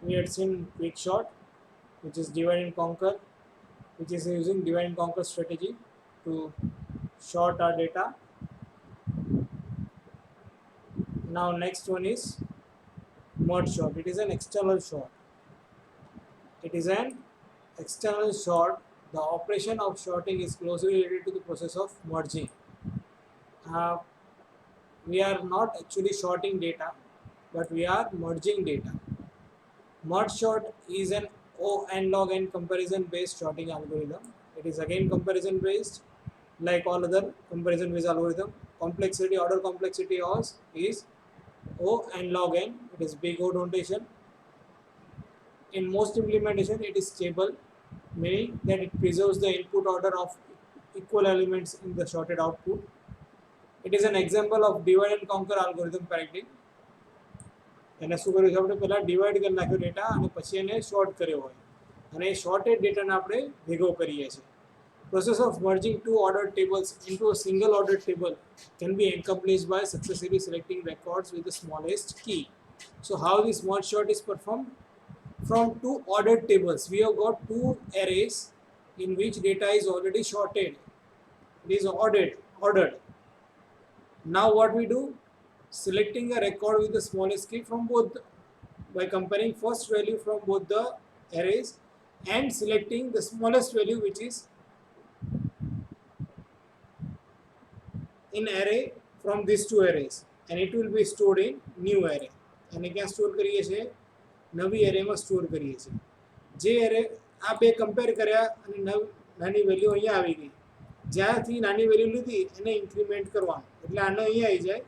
We had seen quick sort, which is divide and conquer, which is using divide and conquer strategy to sort our data. Now next one is merge sort. It is an external sort. It is an external sort. The operation of sorting is closely related to the process of merging. Uh, we are not actually sorting data, but we are merging data. Merge sort is an O and log n comparison based sorting algorithm. It is again comparison based, like all other comparison based algorithm. Complexity, order complexity is O and log n. It is big O notation. In most implementation, it is stable, meaning that it preserves the input order of equal elements in the sorted output. It is an example of divide and conquer algorithm paradigm. એને શું કર્યું છે આપણે પહેલાં divide કરી નાખ્યો data અને પછી એને શોર્ટ કર્યો હોય અને એ શોર્ટેડ ડેટાને આપણે ભેગો કરીએ છીએ. Process of merging two ordered tables into a single ordered table can be accomplished by successively selecting records with the smallest key. So how this merge sort is performed? From two ordered tables, we have got two arrays in which data is already sorted. It is ordered. Now what we do? Selecting a record with the smallest key from both by comparing first value from both the arrays and selecting the smallest value which is in array from these two arrays, and it will be stored in new array. અને ક્યાં store કરીએ છીએ? નવી એરેમાં store કરીએ છીએ. જે array આ બે કમ્પેર કર્યા અને નાની વેલ્યુ અહીંયા આવી ગઈ. જ્યાંથી નાની વેલ્યુ લીધી એને ઇન્ક્રીમેન્ટ કરવાનું, એટલે આને અહીંયા આવી જાય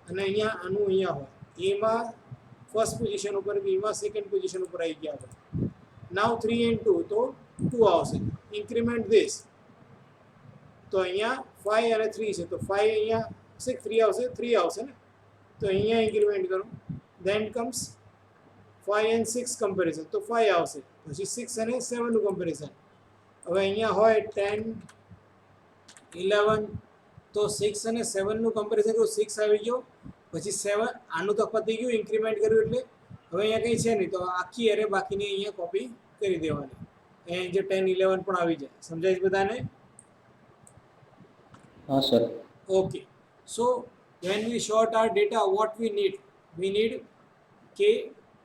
અને અહીંયા આનું અહીંયા હોય. એમાં ફર્સ્ટ પોઝિશન ઉપર, બીમાં સેકન્ડ પોઝિશન ઉપર આવી ગયા હોય. નાવ 3 and 2 તો 2 આવશે. ઇન્ક્રીમેન્ટ ધીસ તો અહીંયા 5 અને 3 છે તો 5 અહીંયા 6 3 આવશે, 3 આવશે ને, તો અહીંયા ઇન્ક્રીમેન્ટ કરો. ધેન કમ્સ 5 and 6 કમ્પેરિઝન તો 5 આવશે, પછી 6 અને 7 નું કમ્પેરિઝન. હવે અહીંયા હોય 10 11 તો 6 અને 7 નું કમ્પેરિઝન કરું, 6 આવી ગયો, પછી 7 આનું તો પતી ગયું, ઇન્ક્રીમેન્ટ કર્યું એટલે હવે અહીંયા કંઈ છે નહીં, તો આખી એરે બાકીની અહીંયા કોપી કરી દેવાની. અહીંયા જે 10 11 પણ આવી જાય. સમજાય છે બધાને? हाँ sir. Okay. So when we sort our data, what we need? We need K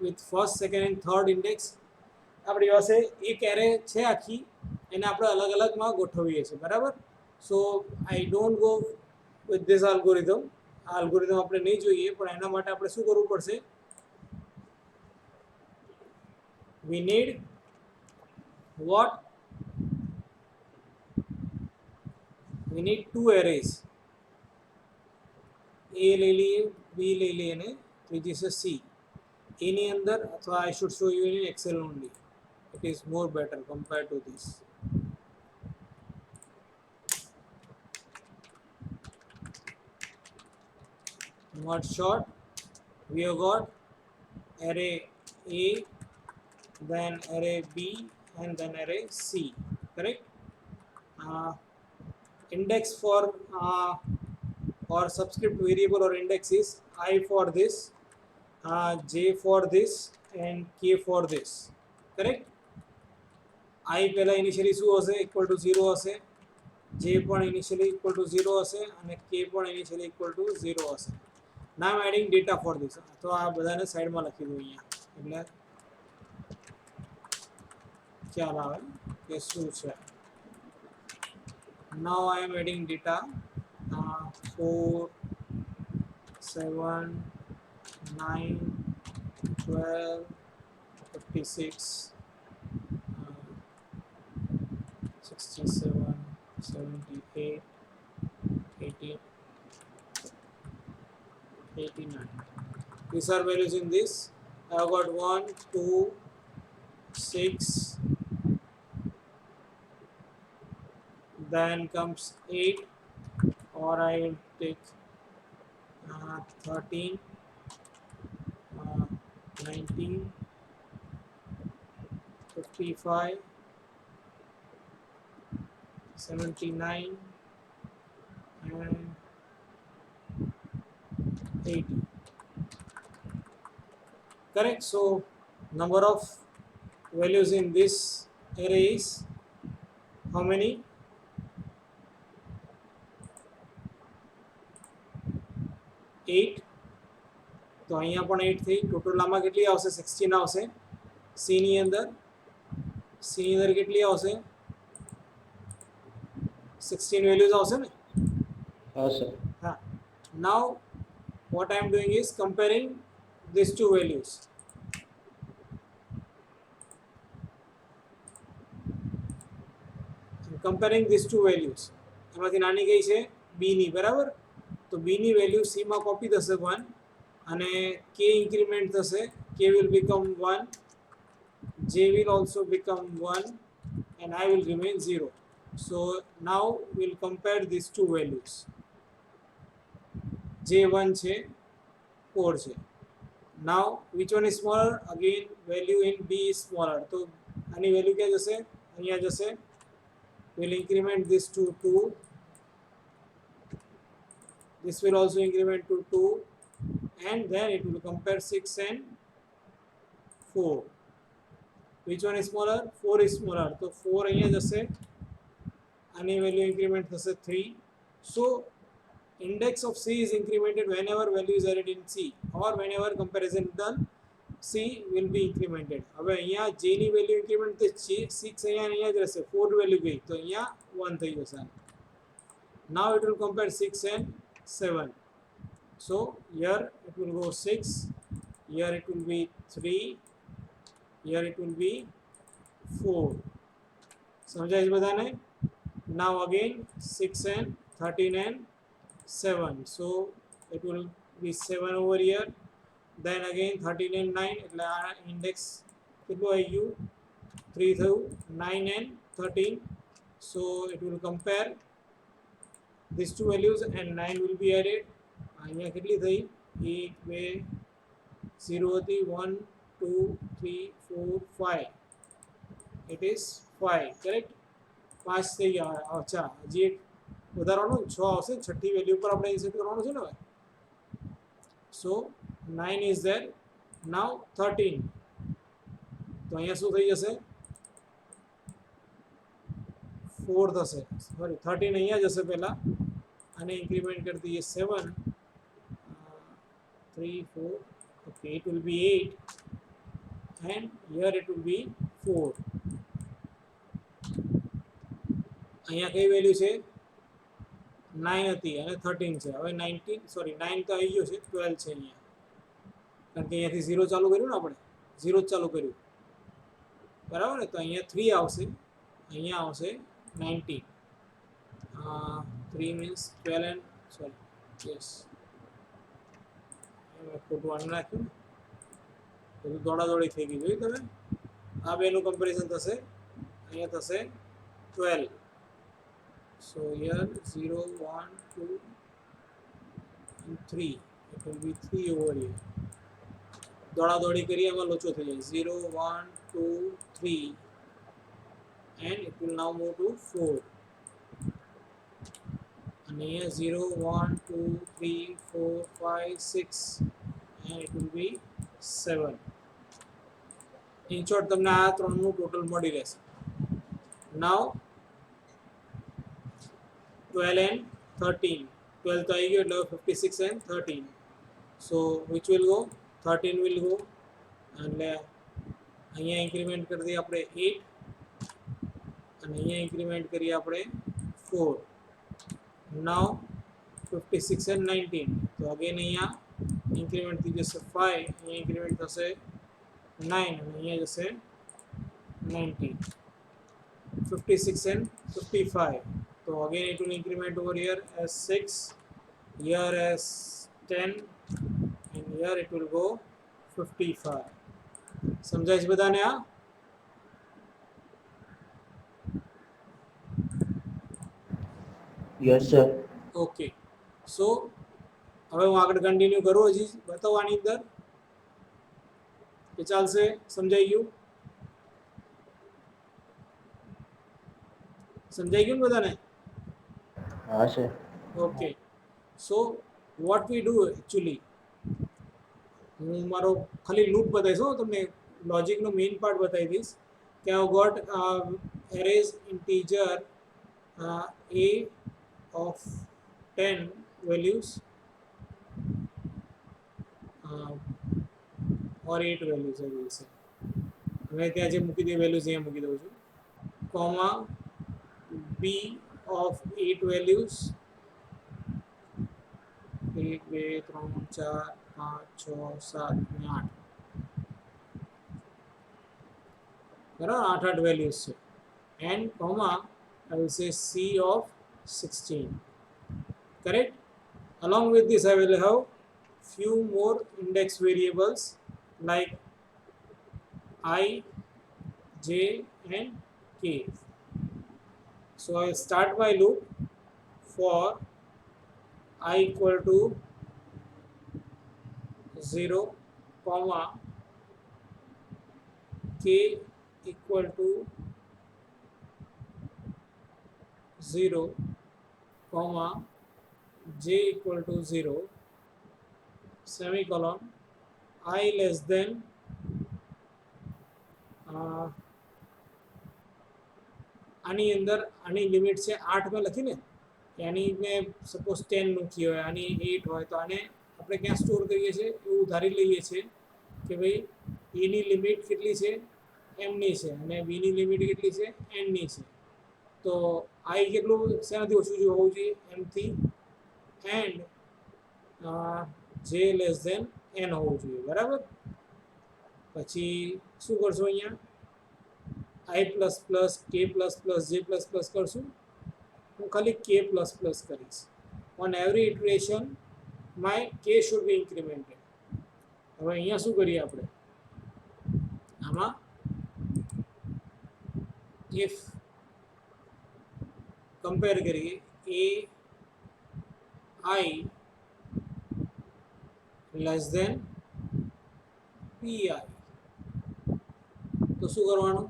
with first, second and third index. આપણી પાસે એક એરે છે આખી, એને આપણે અલગ અલગમાં ગોઠવીએ છીએ, બરાબર? So I don't go with this algorithm. આ આલ્ગોરિધમ આપણે નહીં જોઈએ, પણ એના માટે આપણે શું કરવું પડશે? We need what? We need two arrays. A ले लिए, B ले लिए ने ત્રીજી છે C. એની અંદર, અથવા I should show you in Excel only. It is more better compared to this. Merge sort. We have got array A, then array B, and then array C. Correct? Index for or subscript variable or index is I for this, J for this, and K for this. Correct? I પહેલા initially શું હશે? equal to 0 હશે, J પણ initially equal to 0 હશે, અને K પણ initially equal to 0 હશે. Now I'm adding data for this. તો આ બધાને સાઈડમાં લખી દઉં અહીંયા, એટલે ખ્યાલ આવે કે શું છે. Now I am adding data 4, 7, 9, 12, 56, 67, 78, 80, 89. These are values in this. I have got 1, 2, 6, then comes 8, or I will take 13, 19, 55, 79, and 80. Correct? So number of values in this array is how many? 8. તો અહીંયા પણ 8 થઈ. Total આમાં કેટલી આવશે? 16 આવશે. C ની અંદર કેટલી આવશે? 16 વેલ્યુઝ આવશે ને? હા સર. હા. Now what I am doing is comparing these two values. comparing these two values. એમાંથી નાની કઈ છે? B ની, બરાબર? તો B ની વેલ્યુ C માં કોપી થશે 1 અને K ઇન્ક્રીમેન્ટ થશે. K will become 1, J will also become 1 and I will remain 0. So now we'll compare these two values. J1 છે, 4 છે. Now which one is smaller? Again value in B is smaller. તો આની value ક્યાં જશે? અહીંયા જશે. We'll increment this to 2. This will also increment to 2 and then it will compare 6 and 4. Which one is smaller? 4 is smaller. So 4 અહીંયા જશે. આની value increment થશે 3. So index of C is incremented whenever value is added in C or whenever comparison done. C will be incremented. હવે અહીંયા J ની value increment થઈ 6 અહીંયા જ રહેશે. 4 વેલ્યુ ગઈ તો અહીંયા 1 થઈ જશે. Now it will compare 6 and 7. So here it will go 6, here it will be 3, here it will be 4. સમજાય છે બધાને? Now again 6 and 13 and 7. So it will be 7 over here. Then again 13 and 9 એટલે આ index કેટલું આવી ગયું? 3 થયું. 9 and 13. So it will compare these two values and 9 will be added. અહીંયા કેટલી થઈ? 1 2 0 હતી. 1 2 3 4 5. It is 5. correct? 5 થઈ ગયા. અચ્છા, હજી એક વધારવાનું 6 આવશે. છઠ્ઠી વેલ્યુ પર આપણે ઇન્સર્ટ કરવાનું છે ને હવે. So 9 is there. Now 13. તો અહીંયા શું થઈ જશે? 4 થશે. સોરી 13 અહીંયા જશે પહેલા અને ઇન્ક્રીમેન્ટ કરી દઈએ 7 3 4. okay, it will be 8 and here it will be 4. અહીંયા કઈ વેલ્યુ છે? 9 હતી અને 13 છે. હવે 19 સોરી 9 તો આવી ગયો છે. 12 છે અહીંયા, કારણ કે અહીંયાથી 0 ચાલુ કર્યું ને આપણે, 0 જ ચાલુ કર્યું, બરાબર ને? તો અહીંયા 3 આવશે, અહીંયા આવશે 19. 3 means 12 and sorry yes ખોટું આને નાખ્યું ને, બધું દોડાદોડી થઈ ગઈ. જોયું તમે? આ બેનું કમ્પેરિઝન થશે. અહીંયા થશે 12. So here 0 1 2 and 3. It will be 3 over here. દોડાદોડી કરી એમાં લોચો થઈ જાય. 0 1 2 3 and it will now move to 4. and here 0 1 2 3 4 5 6 and it will be 7. in short તમને આ ત્રણનું ટોટલ મળી રહેશે. now 12 and 13. 12 તો આવી ગયો એટલે 56 and 13. so which will go? 13 will go એટલે અહીંયા ઇન્ક્રીમેન્ટ કરી દઈએ આપણે 8 અને અહીંયા ઇન્ક્રીમેન્ટ કરીએ આપણે 4. now 56 and 19. તો અગેન અહીંયા ઇન્ક્રીમેન્ટ થઈ જશે 5, અહીંયા ઇન્ક્રીમેન્ટ થશે 9 અને અહીંયા જશે 19. 56 and 55. So again it will increment over here as 6, here as 10 and here it will go 55. સમજાય છે બધાને? આ યસ સર. ઓકે. સો હવે હું આગળ કન્ટિન્યુ કરું, હજી બતાવવાની અંદર કે ચાલશે? સમજાઈ ગયું? સમજાઈ ગયું ને બધાને? હા sir. Okay. So what we do actually, હું મારો ખાલી લૂપ બતાવીશ હો તમને, લોજિકનો મેઇન પાર્ટ બતાવી દઈશ કે I got arrays integer a of 10 values or 8 values I will say. હવે ત્યાં જે મૂકી દે વેલ્યુઝ અહીંયા મૂકી દઉં છું કોમા b of 8 values 1 2 3 4 5 6 7 અને 8 બરાબર 8 વેલ્યુઝ છે and comma I will say c of 16. Correct? Along with this, I will have few more index variables like I, j, and k. So I start my loop for I equal to 0, comma k equal to 0, comma j equal to 0, semicolon I less than આની અંદર આની limit છે 8 મેં લખીને કે આની મેં suppose 10 મૂકી હોય આની 8 હોય તો આને આપણે ક્યાં સ્ટોર કરીએ છીએ એવું ધારી લઈએ છીએ કે ભાઈ એની લિમિટ કેટલી છે એમની છે અને બીની લિમિટ કેટલી છે એનની છે તો આઈ કેટલું શેનાથી ઓછું હોવું જોઈએ એમથી એન્ડ જે લેસ ધેન એન હોવું જોઈએ બરાબર પછી શું કરશો અહીંયા i પ્લસ પ્લસ કે પ્લસ પ્લસ જે પ્લસ પ્લસ કરશું હું ખાલી કે પ્લસ પ્લસ કરીશ ઓન એવરી ઇટરેશન માય કે શુડ બી ઇન્ક્રીમેન્ટેડ હવે અહીંયા શું કરીએ આપણે આમાં ઇફ कंपेर करिए ए आई लेस देन पी आई तो शू करवानुं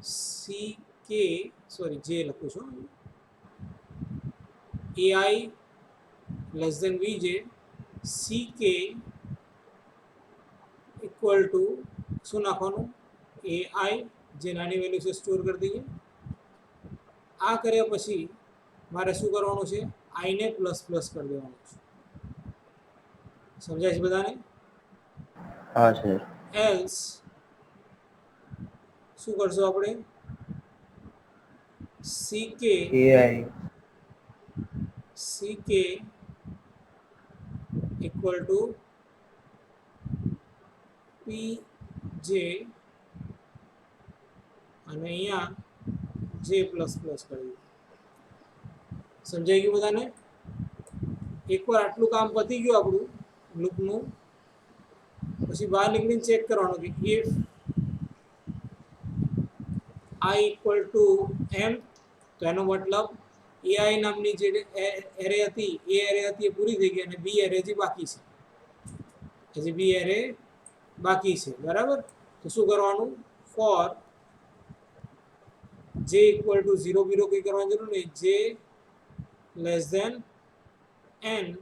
सी के सॉरी जे लखूँ छूं ए आई लेस देन वी जे सी के इक्वल टू शू नाखवानुं ए आई जे नानी वेल्यू से स्टोर कर दीजिए आ कर्या पछी मारे शू करवानुं छे आई ने प्लस प्लस कर देवानुं छे समझाय छे बधाने हाँ सर एल्स शू करशो आपणे सी के इक्वल टू पी जे અને અહીંયા જે પ્લસ પ્લસ કરી સમજાઈ ગયું બધાને એકવાર આટલું કામ પતી ગયું આપણું લૂપનું પછી બહાર નીકળીને ચેક કરવાનું કે if i equal to m તો એનો મતલબ ai નામની જે એરે હતી એ એરે હતી એ પૂરી થઈ ગઈ અને બી એરે હજી બાકી છે હજી બી એરે બાકી છે બરાબર તો શું કરવાનું ફોર j इक्वल टू 0 0 कई करवानी जरूर नहीं j less than n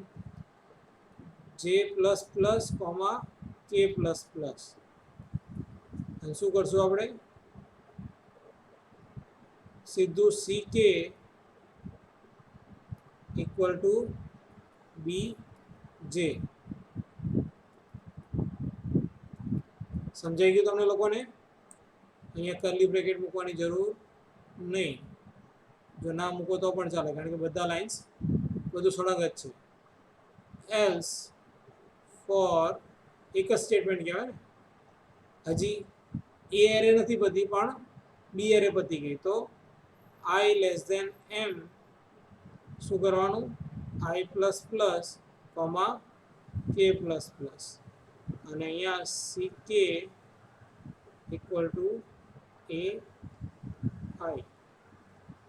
j plus plus comma k plus plus અને શું કરશું આપણે સીધું ck ઇક્વલ ટુ bj સમજાઈ ગયું તમને લોકોને અહીંયા કર્લી બ્રેકેટ મૂકવાની જરૂર नहीं जो ना मूको तो पण चाले कारण के बधा लाइन्स बधु सळंग ज छे एल्स फॉर एक स्टेटमेंट कहेवाय ने हजी ए एरे नथी पती पण बी एरे पती गई तो आई लेस देन एम शू करवानुं आई प्लस प्लस कॉमा के प्लस प्लस अने अहींया सी के इक्वल टू ए आई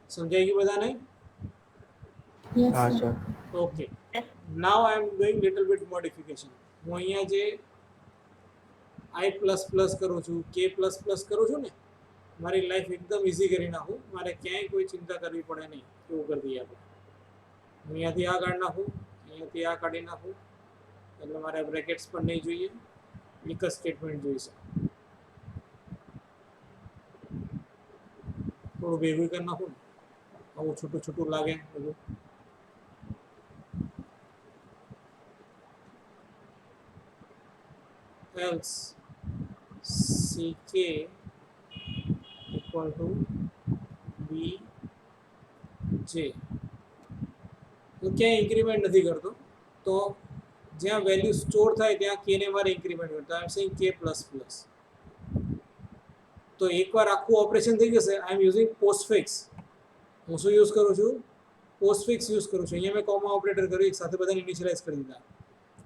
समझाई गई बधाने Yes, हाँ sir. Sir okay now I am doing little bit modification हूँ अहींया जे आई प्लस प्लस करूँ छूँ के प्लस प्लस करूँ छूँ ने मारी लाइफ एकदम इजी करी नाखूँ मारे क्यांय कोई चिंता करवी पड़े नहीं एवुं कर दीए आपणे अहींयाथी आ काढी नाखूं अहींयाथी आ काढी नाखूं એટલે મારે બ્રેકેટ્સ પણ નહીં જોઈએ, એક જ સ્ટેટમેન્ટ જોઈશે. થોડું ભેગું કરી નાખું, આવું છૂટું છૂટું લાગે બધું. else ck equal to bj. તો ક્યાંય ઇન્ક્રીમેન્ટ નથી કરતો, તો જ્યાં વેલ્યુ સ્ટોર થાય ત્યાં k ને મારે ઇન્ક્રીમેન્ટ કરતો. I am saying k plus plus. તો એકવાર આખું ઓપરેશન થઈ જશે. I am using postfix. હું શું યુઝ કરું છું? પોસ્ટફિક્સ યુઝ કરું છું. અહીંયા મેં કોમા ઓપરેટર કર્યું, એક સાથે બધાને ઇનિશિયલાઇઝ કરી દીધા,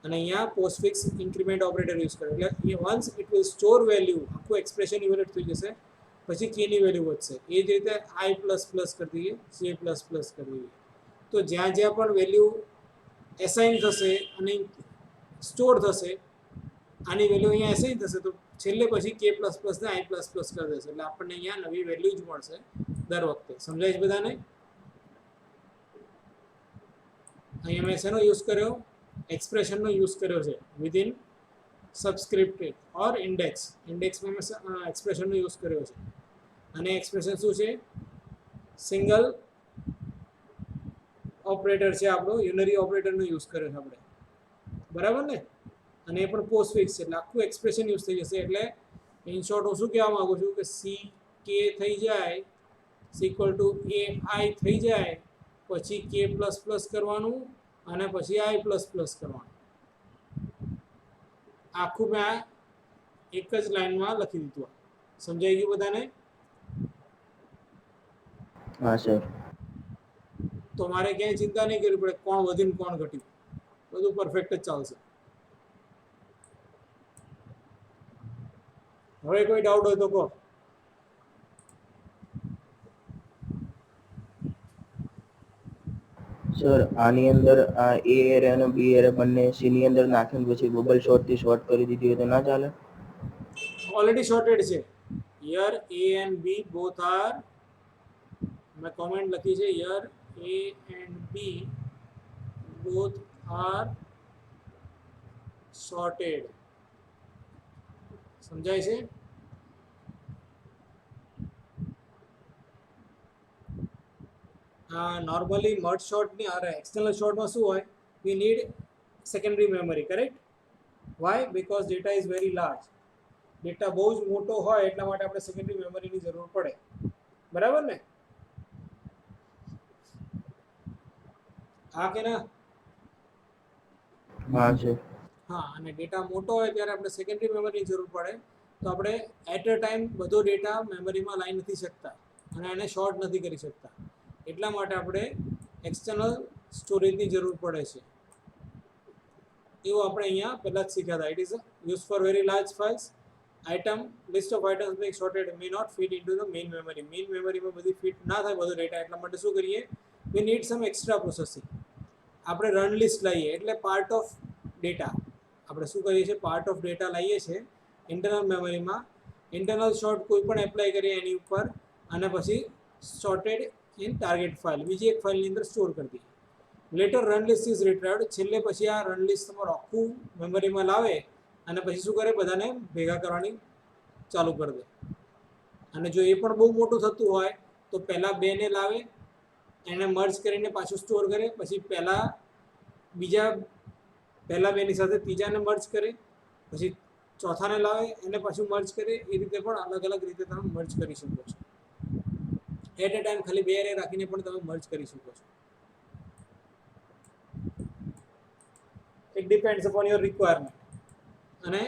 અને અહીંયા પોસ્ટફિક્સ ઇન્ક્રીમેન્ટ ઓપરેટર યુઝ કર્યું. એટલે once it will store value, આખું એક્સપ્રેશન ઇવેલ્યુએટ થઈ જશે, પછી k ની વેલ્યુ વધશે. એ જ રીતે i પ્લસ પ્લસ કરી દઈએ, j પ્લસ પ્લસ કરી દઈએ. તો જ્યાં જ્યાં પણ વેલ્યુ એસાઇન થશે અને સ્ટોર થશે, આની વેલ્યુ અહીંયા એસાઇન થશે, તો છેલ્લે પછી k પ્લસ પ્લસ ને i પ્લસ પ્લસ કરી દેશે. એટલે આપણને અહીંયા નવી વેલ્યુ જ મળશે દર વખતે. સમજાય છે બધાને? અહીંયા મેં શેનો યુઝ કર્યો? એક્સપ્રેશનનો યુઝ કર્યો છે વિધિન સબસ્ક્રિપ્ટેડ ઓર ઇન્ડેક્સ. ઇન્ડેક્સમાં મેં એક્સપ્રેશનનો યુઝ કર્યો છે. અને એક્સપ્રેશન શું છે? સિંગલ ઓપરેટર છે આપણો, યુનરી ઓપરેટરનો યુઝ કર્યો છે આપણે, બરાબર ને? અને એ પણ પોસ્ટફિક્સ છે, એટલે આખું એક્સપ્રેશન યુઝ થઈ જશે. એટલે ઇન શોર્ટ હું શું કહેવા માગું છું કે સી કે થઈ જાય ઇક્વલ ટુ એ આઈ થઈ જાય, પછી કે પ્લસ પ્લસ કરવાનું અને પછી આઈ પ્લસ પ્લસ કરવાનું. આખું મેં એક જ લાઈનમાં લખી દીધું. સમજાઈ ગયું બધાને? હા સર. તો મારે ક્યાંય ચિંતા નહીં કરવી પડે કોણ વધીને કોણ ઘટ્યું, બધું પરફેક્ટ જ ચાલશે. હવે કોઈ ડાઉટ હોય તો કહો. સર આની અંદર આ એ એરે અને બી એરે બંને સી ની અંદર નાખીને પછી બબલ શોર્ટ થી શોર્ટ કરી દીધી હોય તો ના ચાલે? ઓલરેડી શોર્ટેડ છે. Here A and B both are, મેં કોમેન્ટ લખી છે, here A and B both are sorted. સમજાય છે? નોર્મલી મર્જ શોર્ટ ની અરે એક્સટર્નલ શોર્ટમાં શું હોય? We need secondary memory, correct? Why? Because data is very large. Data બહુ જ મોટો હોય એટલા માટે આપણે સેકન્ડરી મેમરીની જરૂર પડે, બરાબર ને? હા કે ના? હા સર. હા, અને ડેટા મોટો હોય ત્યારે આપણે સેકન્ડરી મેમરીની જરૂર પડે. તો આપણે એટ અ ટાઈમ બધો ડેટા મેમરીમાં લાવી નથી શકતા અને એને શોર્ટ નથી કરી શકતા. એટલા માટે આપણે એક્સટર્નલ સ્ટોરેજની જરૂર પડે છે. એવું આપણે અહીંયા પહેલાં જ શીખ્યા હતા. It is use for very large files. Item list of items being sorted may not fit into the main memory. Main મેમરીમાં બધી ફિટ ના થાય બધો ડેટા, એટલા માટે શું કરીએ? we need some extra processing. આપણે રન લિસ્ટ લઈએ એટલે પાર્ટ ઓફ ડેટા આપણે શું કરીએ છીએ? પાર્ટ ઓફ ડેટા લઈએ છીએ ઇન્ટરનલ મેમરીમાં. ઇન્ટરનલ શોર્ટ કોઈ પણ એપ્લાય કરીએ એની ઉપર, અને પછી સોર્ટેડ ઇન ટાર્ગેટ ફાઇલ, બીજી એક ફાઇલની અંદર સ્ટોર કરી દઈએ. Later run list is retrieved. છેલ્લે પછી આ રન લિસ્ટ તમારું આખું મેમરીમાં લાવે અને પછી શું કરે? બધાને ભેગા કરવાની ચાલુ કરી દે. અને જો એ પણ બહુ મોટું થતું હોય તો પહેલાં બેને લાવે, એને મર્જ કરીને પાછું સ્ટોર કરે, પછી પહેલા બેની સાથે ત્રીજાને મર્જ કરે, પછી ચોથાને લાવે એને પાછું મર્જ કરે. એ રીતે પણ અલગ અલગ રીતે તમે મર્જ કરી શકો છો. એટ એ ટાઈમ ખાલી બે એરે રાખીને પણ તમે મર્જ કરી શકો છો. It depends upon your requirement અને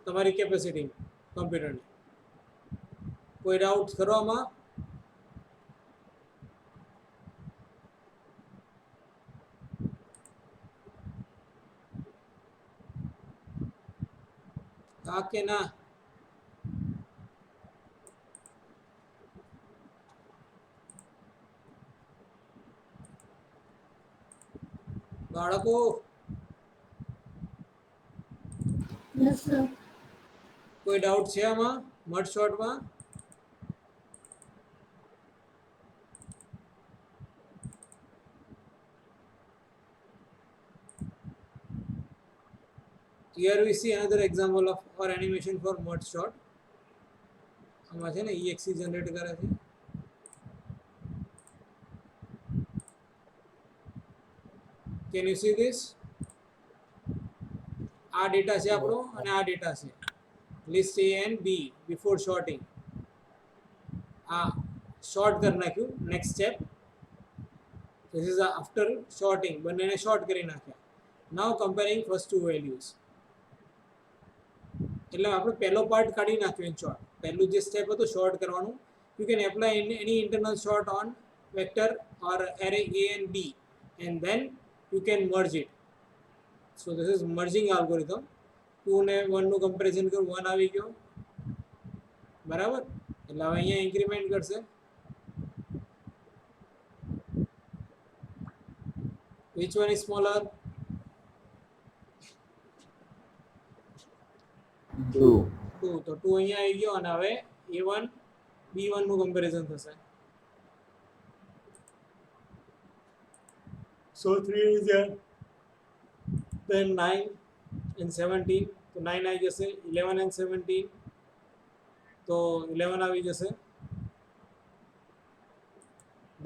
તમારી કેપેસિટી કમ્પ્યુટરની. કોઈ ડાઉટ કરવામાં? હા કે ના? બાળકો Yes, sir. કોઈ ડાઉટ છે આમાં merge શોર્ટમાં? here we see another example of our animation for merge shot. આમાં છે ને exe જનરેટ કરે છે. Can you see this? આ ડેટા છે આપણો અને આ ડેટા છે list A and B before sorting. આ શોર્ટ કરી નાખ્યું. Next step, this is after sorting, બંનેને શોર્ટ કરી નાખ્યા. નાઉ કમ્પેરિંગ ફર્સ્ટ ટુ વેલ્યુઝ. એટલે આપણે પહેલો પાર્ટ કાઢી નાખ્યો. ઇન શોર્ટ પહેલું જે સ્ટેપ હતું શોર્ટ કરવાનું. You can apply any internal short on vector or array A and B and then you can merge it. So this is merging algorithm. 2 ને 1 નું કમ્પેરિઝન કરું, 1 આવી ગયો બરાબર. એટલે હવે અહીંયા ઇન્ક્રીમેન્ટ કરશે. which one is smaller? 2. 2. તો 2 અહીંયા આવી ગયો અને હવે A1 B1 નું કમ્પેરિઝન થશે. So 3 is there. Then 9 and 17. તો 9 આવી જશે. 11 and 17. તો 11 આવી જશે.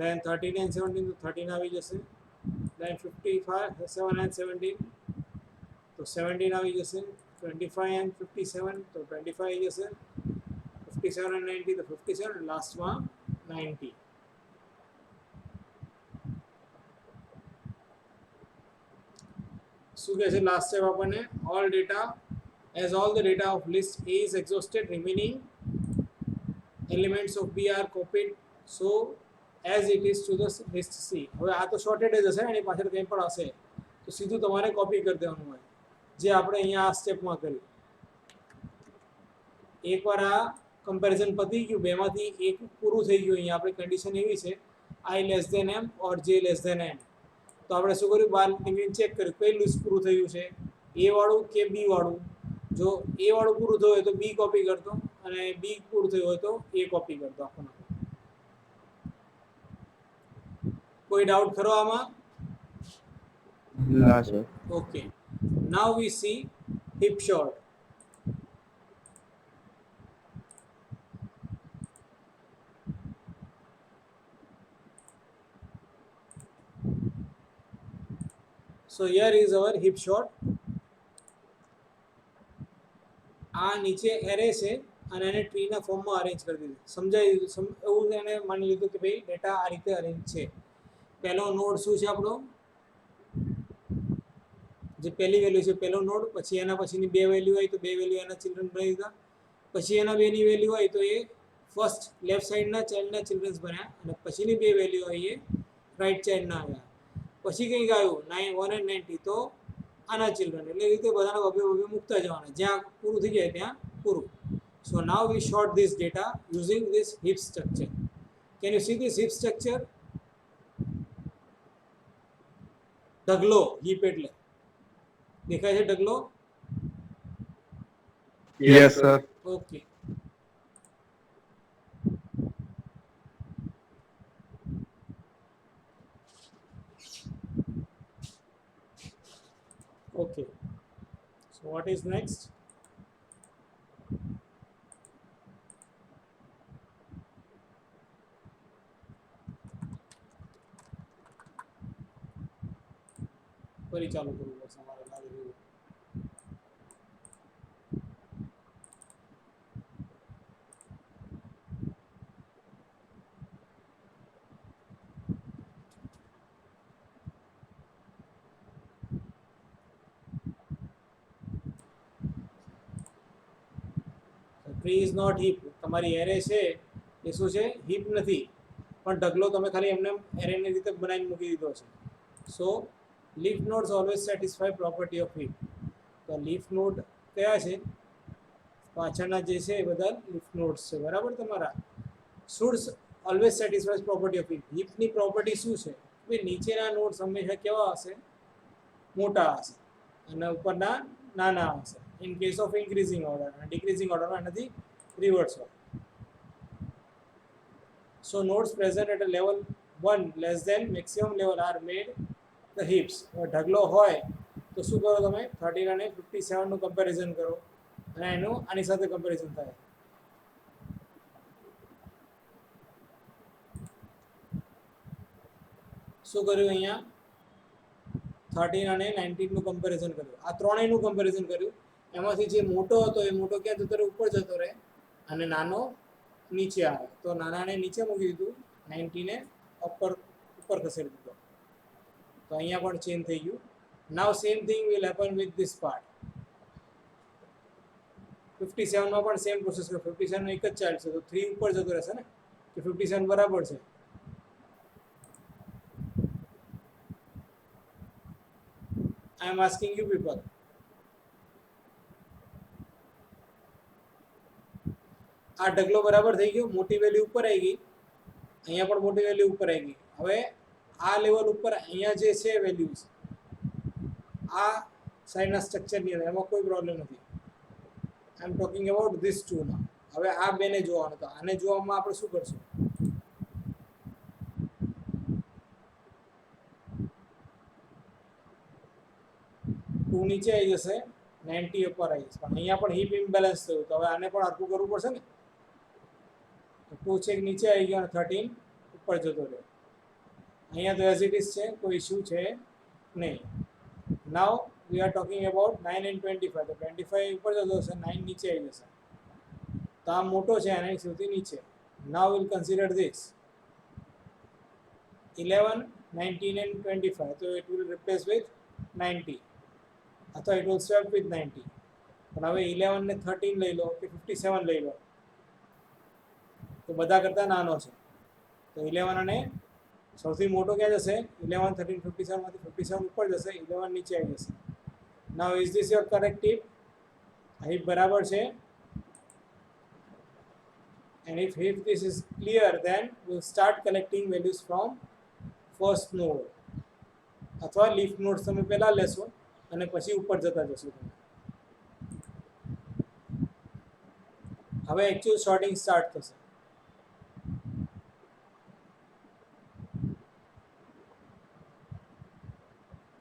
Then 13 and 17. તો 13 આવી જશે. Then 55, 7 and 17. તો 17 આવી જશે. 25 and 57. તો 25 આવી જશે. 57 and 90. તો 57. લાસ્ટમાં 90. શું કહે છે લાસ્ટ સ્ટેપ આપણને? All data as all the data of list A is exhausted, remaining elements of B are copied so as it is to the list C. હવે આ તો શોર્ટેડ જ હશે, એની પાછળ કંઈ પણ હશે તો સીધું તમારે કોપી કરી દેવાનું હોય, જે આપણે અહીંયા આ સ્ટેપમાં કર્યું. એકવાર આ કમ્પેરિઝન પતી ગયું, બેમાંથી એક પૂરું થઈ ગયું. અહીંયા આપણી કન્ડિશન એવી છે I less than M or J less than M. તો આપણે શું કર્યું? બહાર નીકળીને ચેક કર્યું કઈ લિસ્ટ પૂરું થયું છે, A વાળું કે B વાળું. જો A વાળું પૂરું થયું હોય તો B કોપી કરતો અને B પૂરું થયું હોય તો A કોપી કરતો. આખું કોઈ ડાઉટ ખરો આમાં? ના sir. Okay, now we see heap sort. So here is our hip shot. આ નીચે એરે છે અને એને ટ્રીના ફોર્મમાં અરેન્જ કરી દીધું. સમજાઈ દીધું? એવું એને માની લીધું કે ભાઈ ડેટા આ રીતે અરેન્જ છે. પહેલો નોડ શું છે આપણો? જે પહેલી વેલ્યુ છે પહેલો નોડ. પછી એના પછીની બે વેલ્યુ હોય તો બે વેલ્યુ એના ચિલ્ડ્રન બની દીધા. પછી એના બેની વેલ્યુ હોય તો એ ફર્સ્ટ લેફ્ટ સાઈડના ચાઇલ્ડના ચિલ્ડ્રન્સ બન્યા અને પછીની બે વેલ્યુ હોય એ રાઈટ સાઈડના આવ્યા. પછી કંઈક આવ્યું 1 and 90 તો આના ચિલ્ડ્રન. એટલે રીતે બધાના બબે બબે મૂકતા જવાના, જ્યાં પૂરું થઈ જાય ત્યાં પૂરું. So now we sort this data using this heap structure. Can you see this heap structure? ઢગલો, હિપ એટલે દેખાય છે ઢગલો? Yes, sir. Okay. Okay, so what is next? ફરી ચાલુ કરવું પડશે અમારે લાગે છે. Tree is not heap. તમારી એરે છે એ શું છે? હીપ નથી, પણ ઢગલો તમે ખાલી એમને એરેની રીતે બનાવીને મૂકી દીધો છે. So leaf nodes always satisfy property of heap. તો લીફ નોડ કયા છે? પાછળના જે છે એ બધા લીફ નોડ્સ છે બરાબર. તમારા should always satisfies property of heap. હીપની પ્રોપર્ટી શું છે? ભાઈ નીચેના નોડ્સ હંમેશા કેવા હશે? મોટા હશે અને ઉપરના નાના હશે. In case of increasing order and decreasing order એનાથી reverse હોય. So nodes present at a level 1 less than maximum level are made the heaps. ઢગલો હોય તો શું કરો તમે 13 અને 57 નું કમ્પેરિઝન કરો અને એનું આની સાથે કમ્પેરિઝન થાય. શું કર્યું અહીંયા 13 અને 19 નું કમ્પેરિઝન કર્યું. આ ત્રણેયનું કમ્પેરિઝન કર્યું. એમાંથી જે મોટો હતો એ મોટો ક્યાં જતો રહે? ઉપર જતો રહે અને નાનો નીચે આવે. તો નાનાને નીચે મૂકી દીધું, 90 ને ઉપર ખસેડી દીધો. તો અહીંયા પણ ચેન્જ થઈ ગયું. Now same thing will happen with this part. 57 માં પણ સેમ પ્રોસેસ કરો. 57 નો એક જ ચાઇલ્ડ છે તો 3 ઉપર જતો રહેશે ને, કે 57 બરાબર છે. I am asking you people. આ ઢગલો બરાબર થઈ ગયો, મોટી વેલ્યુ ઉપર આવી ગઈ, અહીંયા પણ મોટી વેલ્યુ ઉપર આવી ગઈ. હવે આ લેવલ ઉપર અહીંયા જે છે વેલ્યુઝ આ સાઈડના સ્ટ્રક્ચરની અંદર એમાં કોઈ પ્રોબ્લેમ નથી. I am talking about this two now. હવે આ બેને જોવાનું તો આને જોવામાં આપણે શું કરશું? ટુ નીચે આવી જશે, 90 ઉપર આવી જશે. પણ અહીંયા પણ હિપ ઇમ્બેલેન્સ થયું તો હવે આને પણ હરખું કરવું પડશે ને. તો 2 ચેક નીચે આવી ગયો અને 13 ઉપર જતો રહ્યો. અહીંયા તો એઝ ઇટ ઇઝ છે, કોઈ ઇશ્યુ છે નહીં. Now we are talking about 9 and 25. તો 25 ઉપર જતો હશે, 9 નીચે આવી જશે. તો આ મોટો છે અને સૌથી નીચે. નાવ વિલ કન્સિડર ધીસ 11, 19 and 25. તો ઇટ વિલ રિપ્લેસ વિથ 90 અથવા ઇટ વિલ સ્વેપ વિથ 90. પણ હવે 11 ને 13 લઈ લો કે 57 લઈ લો તો બધા કરતાં નાનો છે. તો 11 અને સૌથી મોટો ક્યાં જશે? 11, 13, 57 માંથી 57 ઉપર જશે, 11 નીચે આવી જશે. Now is this your correct tip? Heap બરાબર છે. And if this is clear, then we'll start collecting values from first node. અથવા લીફ નોડ્સ તમે પહેલા લેશો અને પછી ઉપર જતા જશો તમે. હવે એકચ્યુઅલ શોર્ટિંગ સ્ટાર્ટ થશે.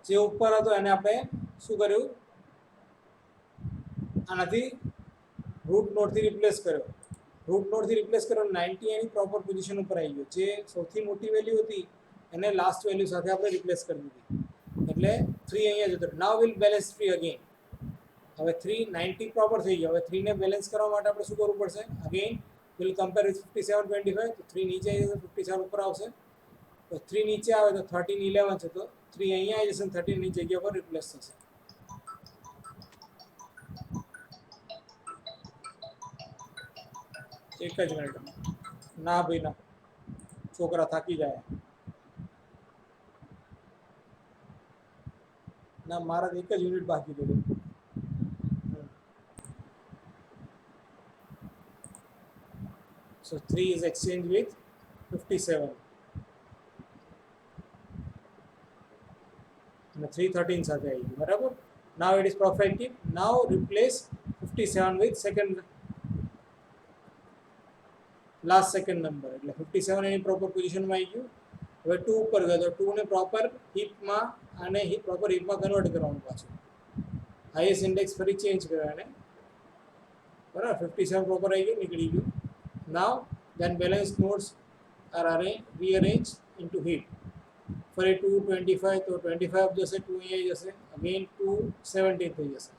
જે ઉપર હતો એને આપણે શું કર્યું? આનાથી રૂટ નોડથી રિપ્લેસ કર્યો. રૂટ નોડથી રિપ્લેસ કર્યો, 90 એની પ્રોપર પોઝિશન ઉપર આવી ગયો. જે સૌથી મોટી વેલ્યુ હતી એને લાસ્ટ વેલ્યુ સાથે આપણે રિપ્લેસ કરી દીધી. એટલે 3 અહીંયા જતો. નાવ વિલ બેલેન્સ 3 અગેન. હવે 3 90 પ્રોપર થઈ ગયો. હવે 3 ને બેલેન્સ કરવા માટે આપણે શું કરવું પડશે? Again will compare with 57, 25. તો 3 નીચે આવી જશે, 57 ઉપર આવશે. તો 3 નીચે આવે તો 13, 11 છે તો 3 અહીંયા આવી જશે અને 13 ની જગ્યા પર રિપ્લેસ થશે. એક જ મિનિટ. ના ભાઈ ના, છોકરા થાકી જાય. ના મારા એક જ યુનિટ બાકી હતું. So 3 is exchanged with 57 and 313 સાથે આવી ગયું. બરાબર. Now it is perfective. Now replace 57 with last second number. એટલે 57 એની પ્રોપર પોઝિશનમાં આવી ગયું. હવે 2 ઉપર ગયો તો 2 ને પ્રોપર હિપમાં અને પ્રોપર હિપમાં કન્વર્ટ કરવાનું પાછું. હાઈએસ્ટ ઇન્ડેક્સ ફરી ચેન્જ કર્યો એને. બરાબર. 57 પ્રોપર આવી ગયું, નીકળી ગયું. Now then balanced nodes are rearranged into heap. ફરી 225 તો 25 જશે, 2 અહીંયા જશે, અગેન 217 થઈ જશે,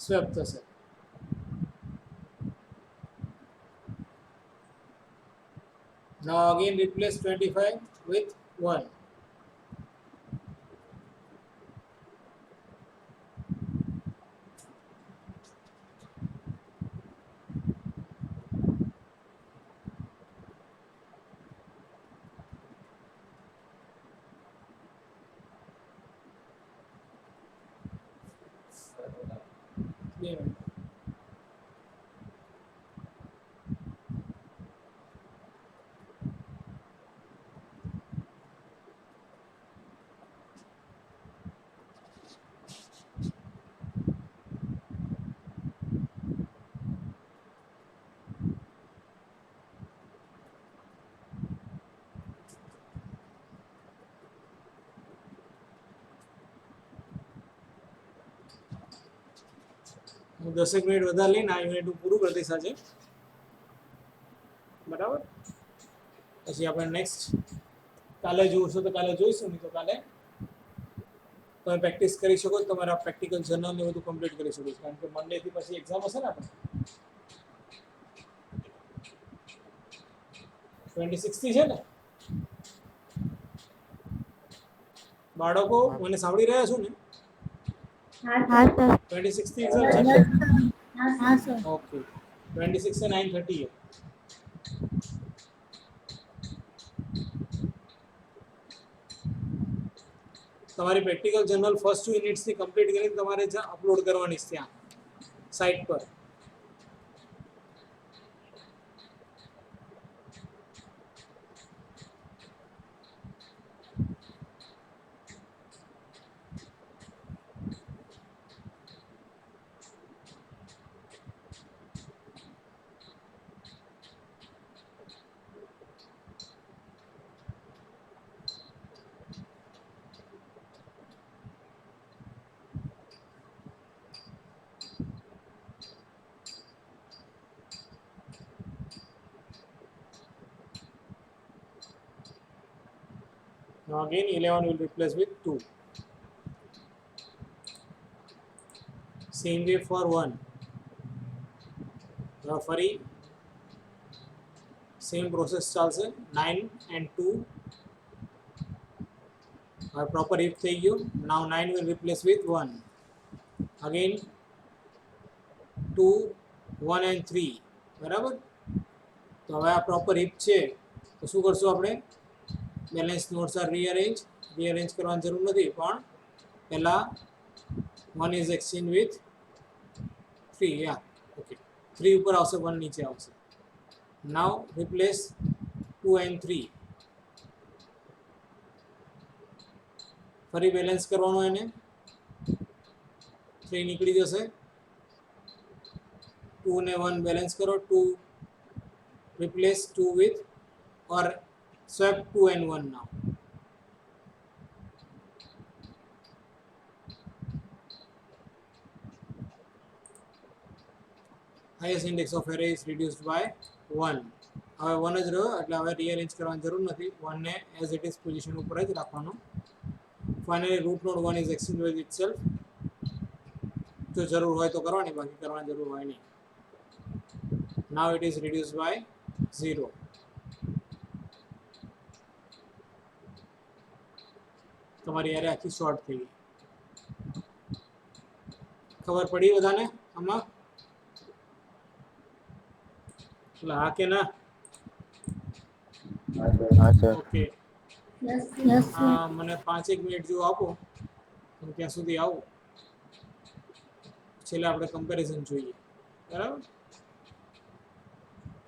સ્વેપ થશે. Now again replace 25 with 1. Yeah. હું 10 મિનિટ વધારે લઈને આ યુનિટ પૂરું કરી દઈશ આજે, બરાબર. પછી આપણે નેક્સ્ટ કાલે જોઈશું તો કાલે જોઈશું, નહીં તો કાલે તમે પ્રેક્ટિસ કરી શકો, તમારા પ્રેક્ટિકલ જર્નલ ને બધું કમ્પ્લીટ કરી શકો, કારણ કે મંડેથી પછી એક્ઝામ હશે ને આપણે 26 થી છે ને બાળકો, મને સાંભળી રહ્યા છો ને? હા સર. 26 થી એક્ઝામ છે. હા સર. ઓકે, 26 से 9:30 है. તમારી પ્રેક્ટિકલ જર્નલ ફર્સ્ટ યુનિટ્સની કમ્પ્લીટ કરીને તમારે અપલોડ કરવાની છે ત્યાં સાઇટ પર. Now again 11 will replace with 2. Same way for 1. Now ફરી સેમ પ્રોસેસ ચાલશે. 9 and 2 હવે પ્રોપર if થઈ ગયું. Now 9 will replace with 1. Again 2, 1 and 3, બરાબર. તો હવે આ પ્રોપર if છે તો શું કરશું આપણે? બેલેન્સ નોટ્સ આર રીઅરેન્જ કરવાની જરૂર નથી, પણ પહેલા 1 is exchange with 3. Yeah okay, 3 ઉપર આવશે, 1 નીચે આવશે. નાવ રિપ્લેસ 2 and 3. ફરી બેલેન્સ કરવાનું, એને 3 નીકળી જશે. 2 ને 1 બેલેન્સ કરો. 2 replace 2 with or swap 2 and 1 now. Highest index of array is reduced by 1. હવે 1 જ રહ્યો, એટલે હવે રીઅરેન્જ કરવાની જરૂર નથી. 1 ને એઝ ઇટ ઇઝ પોઝિશન ઉપર જ રાખવાનો. Finally root node 1 is exchange with itself. જો જરૂર હોય તો કરવાની, બાકી કરવાની જરૂર હોય નહીં. Now it is reduced by 0. તમારી એરે આખી શોર્ટ થઈ ગઈ. ખબર પડી બધાને આમાં? એટલે હા કે ના? હા સર. Okay, yes sir. મને 5 મિનિટ જેવું આપો, હું ત્યાં સુધી આવું. છેલ્લે આપણે કમ્પેરિઝન જોઈએ, બરાબર.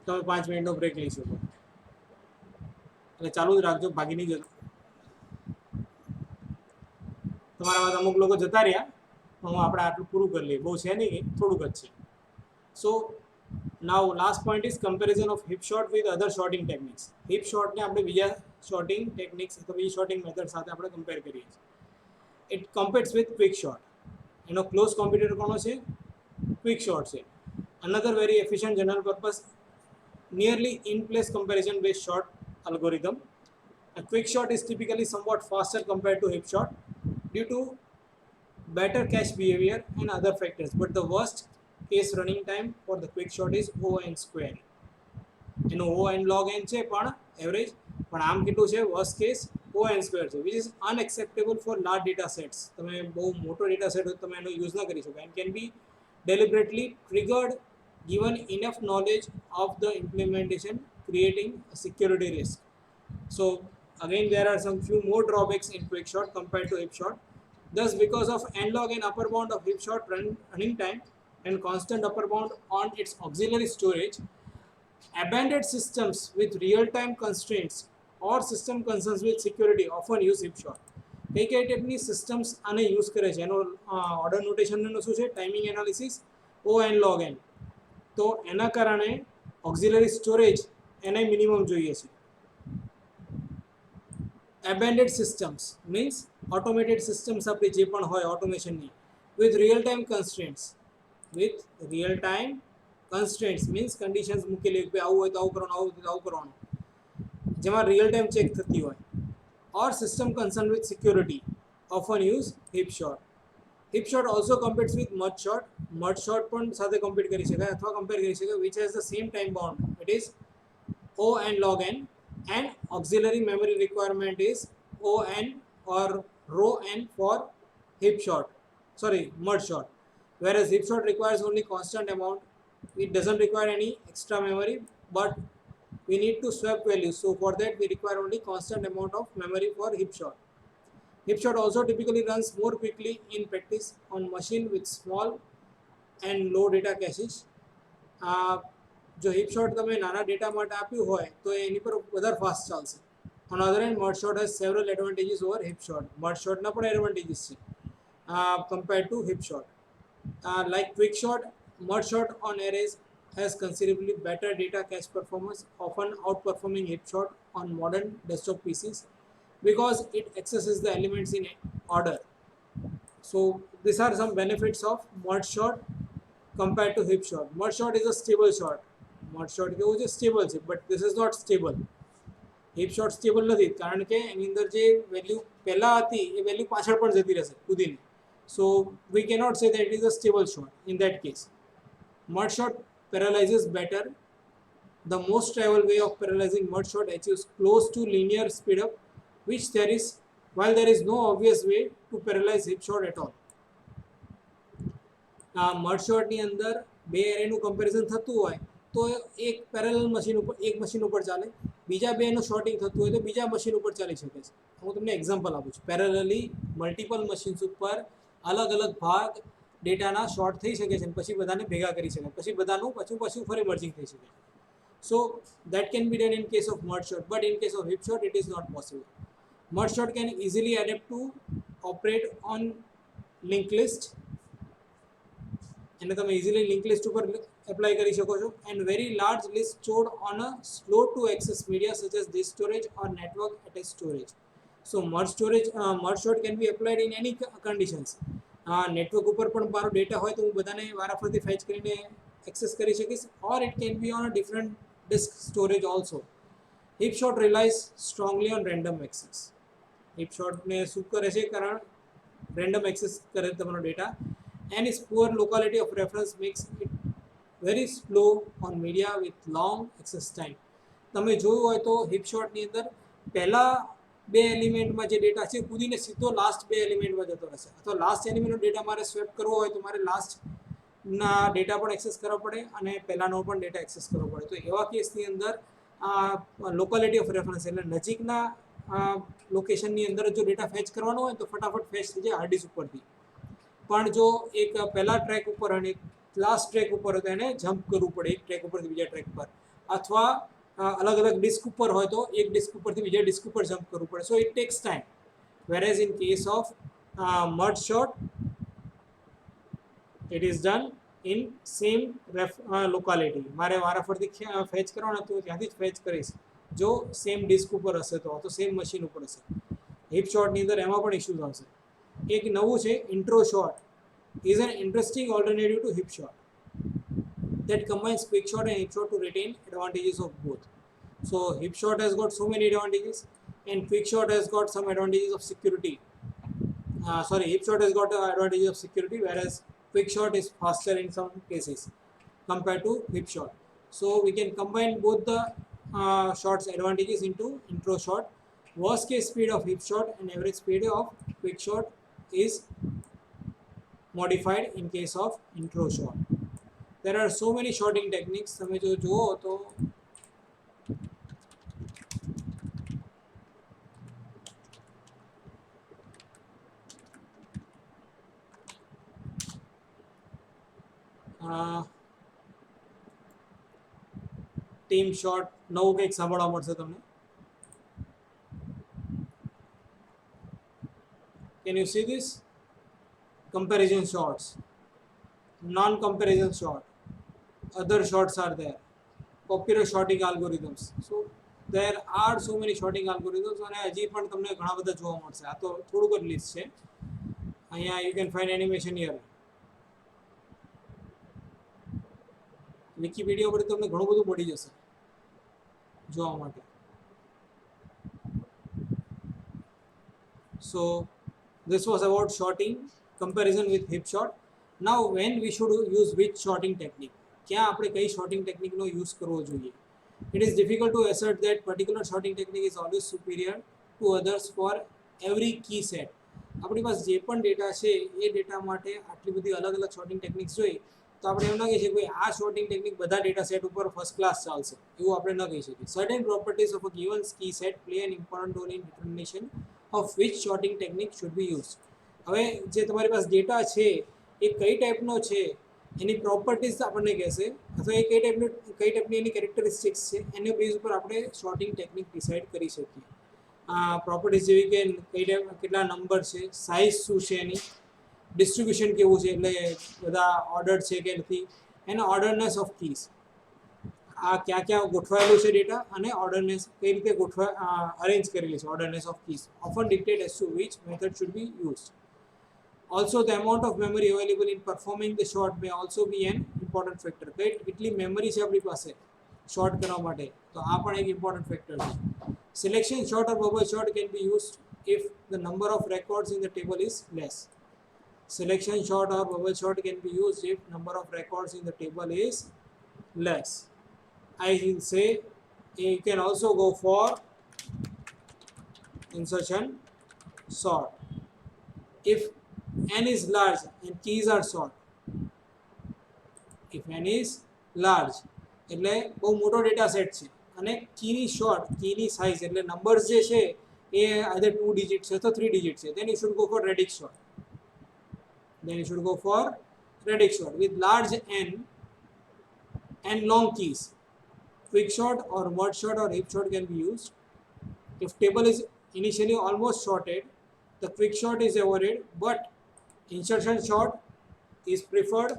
તમે 5 મિનિટનો બ્રેક લઈ શકો, એટલે ચાલુ જ રાખજો, ભાગી નહીં જતો. તમારામાં અમુક લોકો જતા રહ્યા, હું આપણે આટલું પૂરું કરી લઈએ. બહુ છે નહીં, થોડુંક જ છે. So now last point is comparison of heap sort with other sorting techniques. Heap શોર્ટને આપણે બીજા શોર્ટિંગ ટેકનિક્સ અથવા બીજી શોર્ટિંગ મેથડ સાથે આપણે કમ્પેર કરીએ છીએ. It competes with quick sort. એનો ક્લોઝ કોમ્પિટિટર કોનો છે? ક્વિક શોર્ટ છે. Another very efficient general purpose nearly in place comparison based short algorithm. A quick short is typically somewhat faster compared to hip short due to better cache behavior and other factors, but the worst case running time for the quick short is O(n square). એનો O(n log n છે, પણ average, પણ આમ કેટલું છે? Worst case O(n square છે, which is unacceptable for large data sets. તમે બહુ મોટો ડેટા સેટ હોય તમે એનો યુઝ ના કરી શકો. and can be deliberately triggered given enough knowledge of the implementation, creating a security risk. So again there are some few more drawbacks in quick short compared to hip short. Thus, because of n log n upper bound of hip short running time and constant upper bound on its auxiliary storage, abandoned systems with real-time constraints or system concerns with security often use hip short. કઈ કઈ ટાઈપની systems આને use કરે છે? એનો order નોટેશનનો શું છે? Timing analysis, O(n log n. તો એના કારણે ઓક્ઝિલરી સ્ટોરેજ એને મિનિમમ જોઈએ છે. એબેન્ડેડ સિસ્ટમ્સ મીન્સ ઓટોમેટેડ સિસ્ટમ્સ આપણી જે પણ હોય ઓટોમેશનની, with real time constraints. with real time constraints means conditions મૂકેલી કે આવું હોય તો આવું કરવાનું, આવું હોય તો આવું કરવાનું, જેમાં real time check થતી હોય, or system concerned with security often use hip shot. Hip shot also competes with merge shot. Merge shot પણ સાથે compete કરી શકાય અથવા compare કરી શકાય, which has the same time bound. It is O and log n, and auxiliary memory requirement is O n or rho n for hip shot. Sorry, merge shot. Whereas hip shot requires only constant amount. It doesn't require any extra memory, but we need to swap values. So for that we require only constant amount of memory for hip shot. Hip shot also typically runs more quickly in practice on machine with small and low data caches. જો heap shot તમે નાના data માટે આપ્યું હોય તો એની પર વધારે fast ચાલશે. On the other hand, merge shot has several advantages over hip shot. Merge shot ના પણ advantages છે compared to hip shot. Like quick shot, merge shot on arrays has considerably better data cache performance, often outperforming hip shot on modern desktop PCs because it accesses the elements in order. So these are some benefits of merge shot compared to hip shot. Merge shot is a stable shot. Merge shot કેવું છે stable છે, but this is not stable. Hip shot stable નથી કારણ કે એની અંદર જે value પહેલા હતી એ વેલ્યુ પાછળ પણ જતી રહેશે કૂદીને. So we cannot say that it is a stable shot in that case. Merge shot parallelizes better. The most trivial way of parallelizing merge shot achieves close to linear speed up, which there is, while there is no obvious way to parallelize hip shot at all. Merge શોટની અંદર બે એરેનું comparison થતું હોય તો એક parallel machine ઉપર એક machine ઉપર ચાલે, બીજા બેનું શોર્ટિંગ થતું હોય તો બીજા મશીન ઉપર ચાલી શકે છે. હું તમને એક્ઝામ્પલ આપું છું. પેરેલલી મલ્ટિપલ મશીન્સ ઉપર અલગ અલગ ભાગ ડેટાના શોર્ટ થઈ શકે છે, પછી બધાને ભેગા કરી શકાય, પછી બધાનું પાછું ફરી મર્જિંગ થઈ શકે. So that can be done in case of merge shot, but in case of hip shot it is not possible. Merge shot can easily adapt to operate on linked list, એને તમે easily link list ઉપર apply કરી શકો છો, and very large list stored on a slow to access media such as disk storage or network attached storage. So merge shot can be applied in any conditions. Network ઉપર પણ મારો data હોય તો હું બધાને વારાફરતી ફેચ કરીને access કરી શકીશ, or it can be on a different disk storage also. Hip shot relies strongly on random access. Hip shot ને શું કરે છે કારણ random access કરે તમારો data, and its poor locality of reference makes it very slow on media with long access time. તમે જોયું હોય તો હિપ શોટની અંદર પહેલા બે એલિમેન્ટમાં જે ડેટા છે કૂદીને સીધો લાસ્ટ બે એલિમેન્ટમાં જતો રહેશે, અથવા લાસ્ટ એલિમેન્ટનો ડેટા મારે સ્વેપ કરવો હોય તો મારે લાસ્ટના ડેટા પણ એક્સેસ કરવા પડે અને પહેલાંનો પણ ડેટા એક્સેસ કરવો પડે. તો એવા કેસની અંદર લોકાલિટી ઓફ રેફરન્સ એટલે નજીકના લોકેશનની અંદર જો ડેટા ફેચ કરવાનો હોય તો ફટાફટ ફેચ થઈ જાય હાર્ડ ડિસ્ક ઉપરથી. પણ જો એક પહેલા ટ્રેક ઉપર અને લાસ્ટ ટ્રેક ઉપર હોય તો એને જમ્પ કરવું પડે એક ટ્રેક ઉપરથી બીજા ટ્રેક પર, અથવા અલગ અલગ ડિસ્ક ઉપર હોય તો એક ડિસ્ક ઉપરથી બીજા ડિસ્ક ઉપર જમ્પ કરવું પડે. So it takes time. Whereas in case of merge sort it is done in same locality. મારે વારાફરતી ફેચ કરવાનો તો ત્યાંથી જ ફેચ કરીશ જો સેમ ડિસ્ક ઉપર હશે તો સેમ મશીન ઉપર હશે. હિપ શોટની અંદર એમાં પણ ઇશ્યુઝ આવશે. એક નવું છે intro sort is an interesting alternative to hip shot that combines quick shot and hip shot to retain advantages of both. So hip shot has got so many advantages and quick shot has got some advantages of security. Hip shot has got advantages of security, whereas quick shot is faster in some cases compared to hip shot. So we can combine both the shots advantages into intro shot. Worst case speed of hip shot and average speed of quick shot is modified in case of intro shot. There are so many shorting techniques. તમે જો જુઓ તો team shot નવું કંઈક સાંભળવા મળશે તમને. Can you see this? Comparison shots, non-comparison shot, other shots are there, popular shorting algorithms. So there are so many shorting algorithms અને હજી પણ તમને ઘણા બધા જોવા મળશે. આ તો થોડુંક જ લિસ્ટ છે. અહીંયા you can find animation here. Wikipedia પર તમને ઘણું બધું મળી જશે જોવા માટે. So this was about sorting comparison with hip sort. Now when we should use which sorting technique, ક્યાં આપણે કઈ sorting technique નો યુઝ કરવો જોઈએ? It is difficult to assert that particular sorting technique is always superior to others for every key set. આપણી પાસે જે પણ data છે એ ડેટા માટે આટલી બધી અલગ અલગ sorting techniques જોઈ તો આપણે એમ ના કહી શકીએ આ sorting technique બધા ડેટા સેટ ઉપર ફર્સ્ટ ક્લાસ ચાલશે એવું આપણે ન કહી શકીએ. Certain properties of a given key set play an important role in determination of which sorting technique should be used. હવે જે તમારી પાસે ડેટા છે એ કઈ ટાઈપનો છે એની પ્રોપર્ટીઝ આપણને કહેશે અથવા એ કઈ ટાઈપની એની કેરેક્ટરિસ્ટિક્સ છે એના બેઝ ઉપર આપણે સોર્ટિંગ ટેકનિક ડિસાઇડ કરી શકીએ. પ્રોપર્ટીઝ જેવી કે કઈ ટાઈપ કેટલા નંબર છે, સાઇઝ શું છે, એની ડિસ્ટ્રીબ્યુશન કેવું છે, એટલે બધા ઓર્ડર છે કે નથી, એના ઓર્ડરનેસ ઓફ કીઝ, આ ક્યાં ક્યાં ગોઠવાયેલું છે ડેટા અને ઓર્ડરનેસ કઈ રીતે અરેન્જ કરેલી છે, orderness of keys often dictate as to which method should be used. Also, the amount of memory available in performing the sort may also be an important factor. કેટલી મેમરી છે આપણી પાસે short કરવા માટે તો આ પણ એક ઇમ્પોર્ટન્ટ ફેક્ટર છે. Selection sort or bubble sort can be used if the number of records in the table is less. Selection sort or bubble sort can be used if number of records in the table is less. I will say you can also go for insertion sort. If n is large and keys are short, if n is large એટલે બહુ મોટો data set છે અને કીની short, કીની size એટલે numbers જે છે એ either 2 digit છે તો 3 ડિજિટ છે, then you should go for radix sort. Then you should go for radix sort with large n and long keys. Quick sort or merge sort or heap sort can be used. If table is initially almost sorted, the quick sort is avoided, but insertion sort is preferred.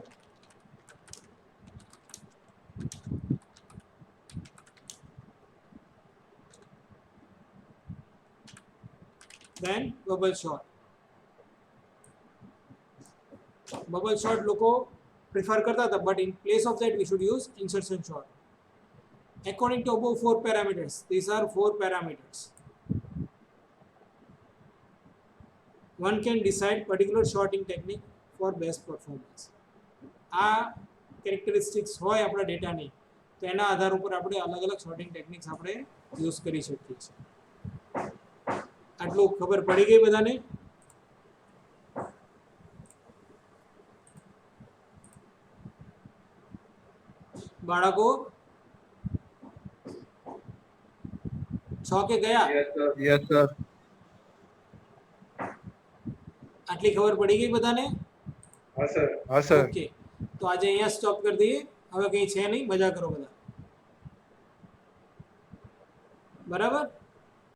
Then bubble sort. Bubble sort લોકો prefer કરતા હતા, but in place of that we should use insertion sort. According to above 4 parameters, these are 4 parameters. One can decide particular sorting technique for best performance. આ characteristics હોય આપણા ડેટાની તો એના આધાર ઉપર આપણે અલગ અલગ સોર્ટિંગ ટેકનિક્સ આપણે યુઝ કરી શકીએ છીએ. આટલું ખબર પડી ગઈ બધાને? બાળકો છો કે ગયા? Yes, sir. આટલી ખબર પડી ગઈ બધાને? हाँ सर. ઓકે, તો આજે અહીંયા સ્ટોપ કરી દઈએ. હવે કંઈ છે નહીં, મજા કરો બધા. બરાબર?